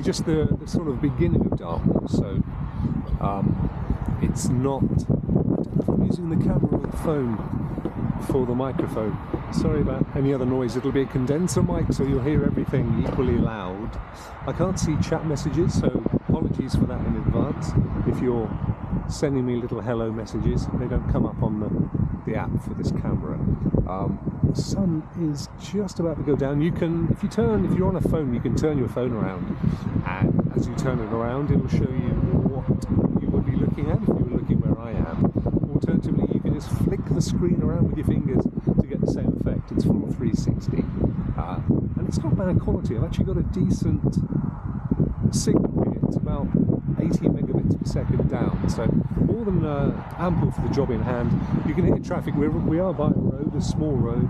just the sort of beginning of Dartmoor, so it's not. I'm using the camera or the phone for the microphone. Sorry about any other noise. It'll be a condenser mic, so you'll hear everything equally loud. I can't see chat messages, so apologies for that in advance. If you're sending me little hello messages, they don't come up on the app for this camera. The sun is just about to go down. You can, if you're on a phone, you can turn your phone around, and as you turn it around, it'll show you what you would be looking at if you were looking where I am. Alternatively, you can just flick the screen around with your fingers to get the same effect. It's full 360, and it's not bad quality. I've actually got a decent signal here. It's about 80 megabits per second down, so more than ample for the job in hand. You can hear traffic. We are by a road, a small road,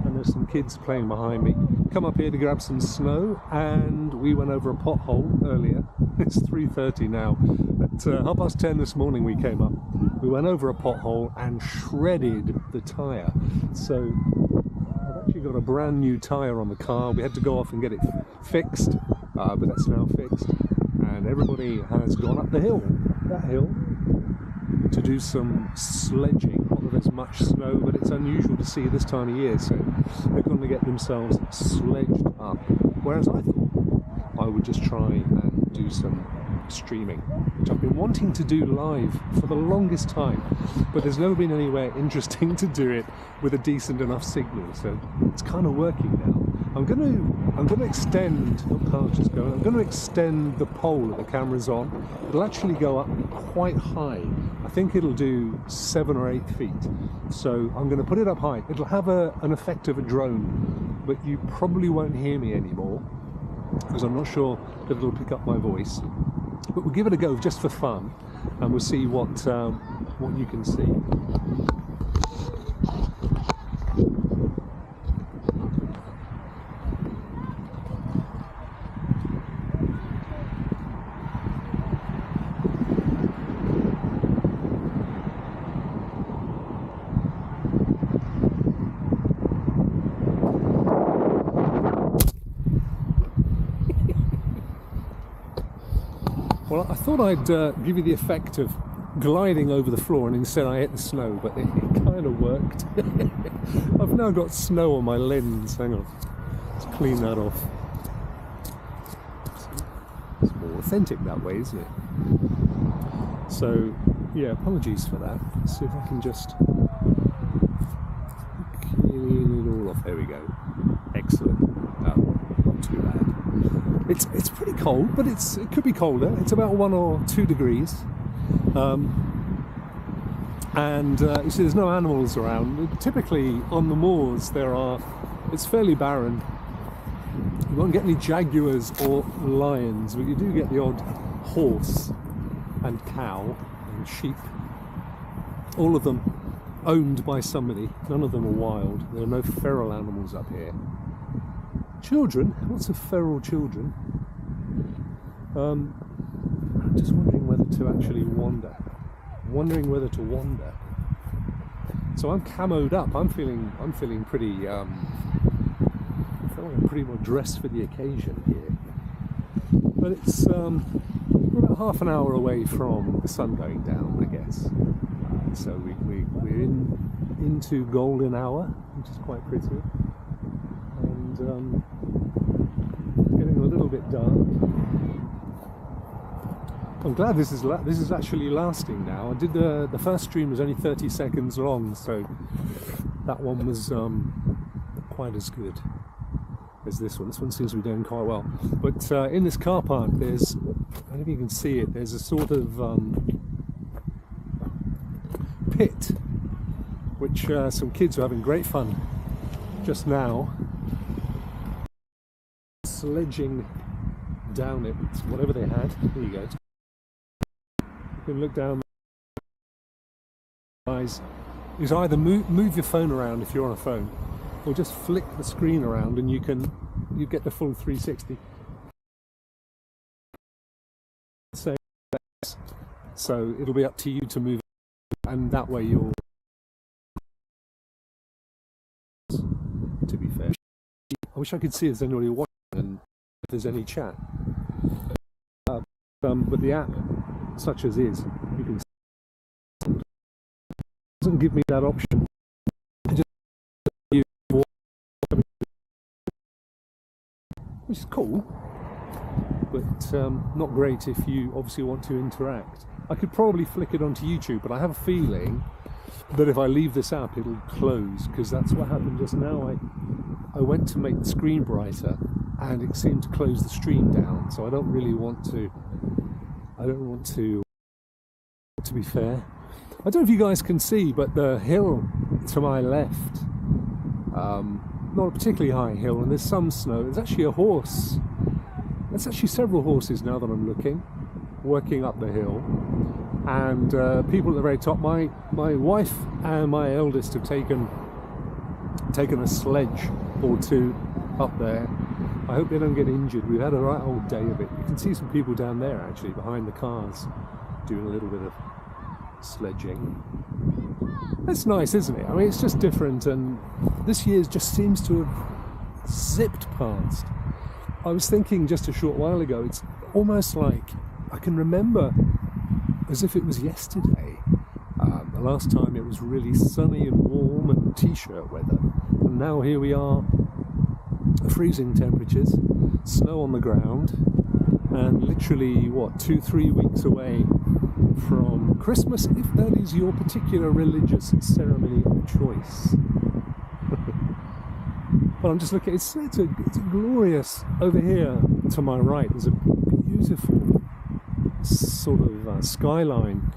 and there's some kids playing behind me. Come up here to grab some snow, and we went over a pothole earlier. It's 3:30 now. At 10:30 this morning we came up. We went over a pothole and shredded the tyre. So I've actually got a brand new tyre on the car. We had to go off and get it fixed, but that's now fixed. And everybody has gone up that hill, to do some sledging. Not that there's much snow, but it's unusual to see this time of year, so they're going to get themselves sledged up. Whereas I thought I would just try and do some streaming, which I've been wanting to do live for the longest time, but there's never been anywhere interesting to do it with a decent enough signal, so it's kind of working now. I'm going to extend, I'm going to extend the pole that the camera's on. It'll actually go up quite high. I think it'll do 7 or 8 feet. So I'm going to put it up high. It'll have an effect of a drone, but you probably won't hear me anymore, because I'm not sure that it'll pick up my voice. But we'll give it a go just for fun, and we'll see what you can see. Well, I thought I'd give you the effect of gliding over the floor, and instead I hit the snow, but it kind of worked. I've now got snow on my lens. Hang on, let's clean that off. It's more authentic that way, isn't it? So, yeah, apologies for that. Let's see if I can just clean it all off. There we go. Excellent. Not too bad. It's pretty cold, but it could be colder. It's about 1 or 2 degrees. And you see there's no animals around. Typically on the moors it's fairly barren. You won't get any jaguars or lions, but you do get the odd horse and cow and sheep. All of them owned by somebody. None of them are wild. There are no feral animals up here. Children, lots of feral children. I'm just wondering whether to actually wander. So I'm camoed up. I'm feeling pretty. I feel like I'm pretty well dressed for the occasion here. But it's we're about half an hour away from the sun going down, I guess. So we're into golden hour, which is quite pretty. And getting a little bit dark. I'm glad this is actually lasting now. I did the first stream was only 30 seconds long, so that one was quite as good as this one. This one seems to be doing quite well. But in this car park, there's, I don't know if you can see it, there's a sort of pit, which some kids are having great fun just now, sledging down it, whatever they had. There you go. You can look down. Guys, you can either move your phone around if you're on a phone, or just flick the screen around and you get the full 360. So it'll be up to you to move, and that way you'll. To be fair, I wish I could see if there's anybody watching and if there's any chat. but the app, such as is, you can doesn't give me that option. It just you, which is cool, but not great if you obviously want to interact. I could probably flick it onto YouTube, but I have a feeling that if I leave this app, it'll close, because that's what happened just now. I went to make the screen brighter, and it seemed to close the stream down. So I don't really want to. I don't want to. To be fair, I don't know if you guys can see, but the hill to my left, not a particularly high hill, and there's some snow. There's actually a horse. There's actually several horses now that I'm looking, working up the hill, and people at the very top. My wife and my eldest have taken a sledge or two up there. I hope they don't get injured. We've had a right old day of it. You can see some people down there actually behind the cars doing a little bit of sledging. That's nice, isn't it? I mean, it's just different, and this year just seems to have zipped past. I was thinking just a short while ago, it's almost like I can remember as if it was yesterday. The last time it was really sunny and warm and t-shirt weather, and now here we are, freezing temperatures, snow on the ground, and literally, what, 2-3 weeks away from Christmas, if that is your particular religious ceremony of choice. But I'm just looking, it's a glorious, over here to my right, there's a beautiful sort of skyline,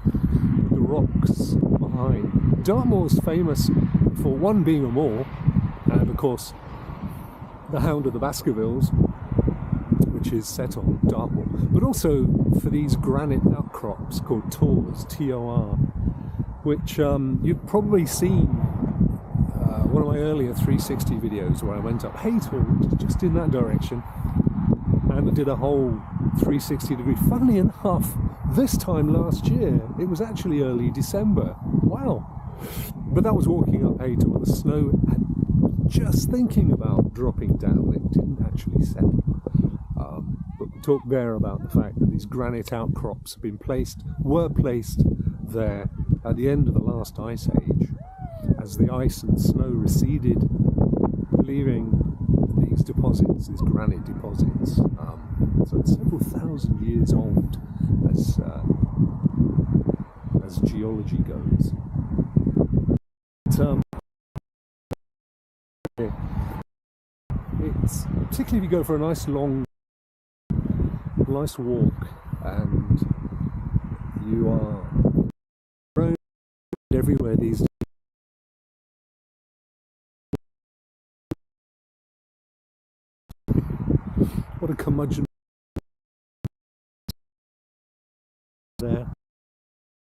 the rocks behind. Dartmoor's famous for, one, being a moor, and of course the Hound of the Baskervilles, which is set on Dartmoor, but also for these granite outcrops called tors, T-O-R, which you've probably seen one of my earlier 360 videos where I went up Haytor, just in that direction, and I did a whole 360 degree. Funnily enough, this time last year, it was actually early December. Wow. But that was walking up Haytor. The snow had just thinking about dropping down. It didn't actually settle. But we talked there about the fact that these granite outcrops were placed there at the end of the last ice age, as the ice and snow receded, leaving these deposits, these granite deposits. So it's several thousand years old as geology goes. But, it's particularly if you go for a nice walk, and you are road everywhere these days. What a curmudgeon there.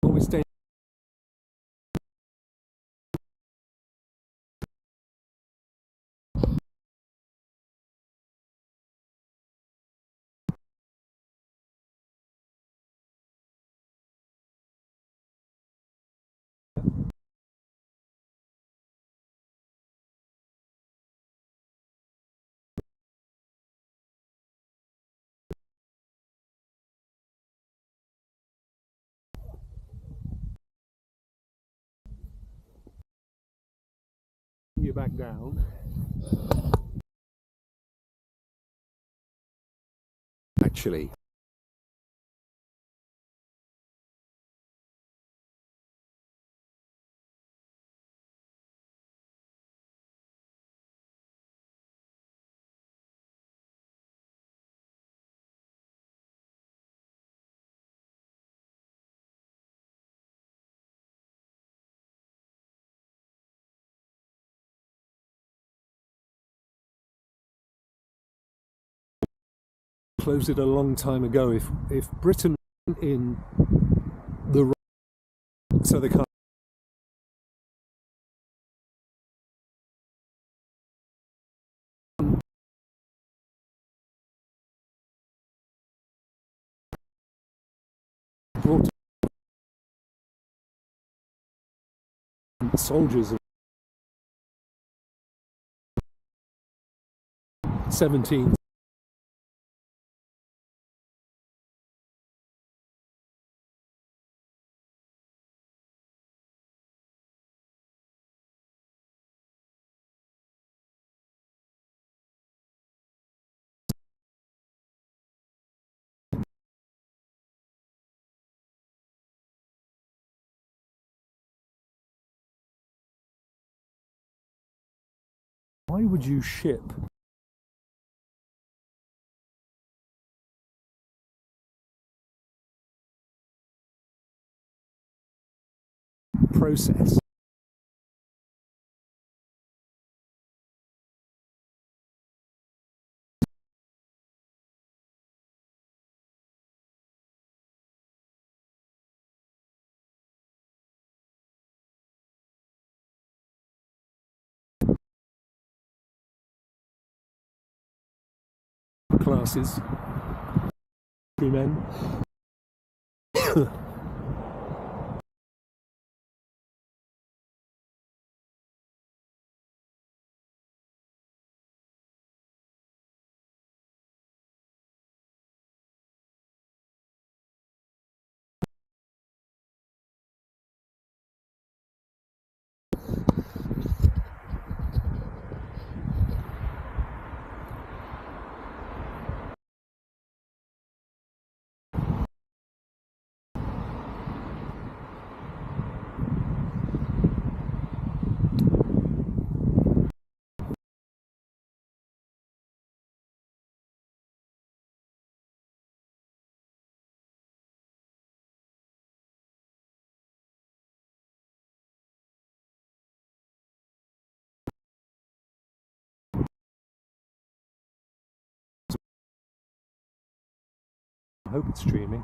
Always stay. You back down. Actually, closed it a long time ago. If Britain went in the right, so they can't. Brought soldiers of 17 Why would you ship process classes, men? I hope it's streaming.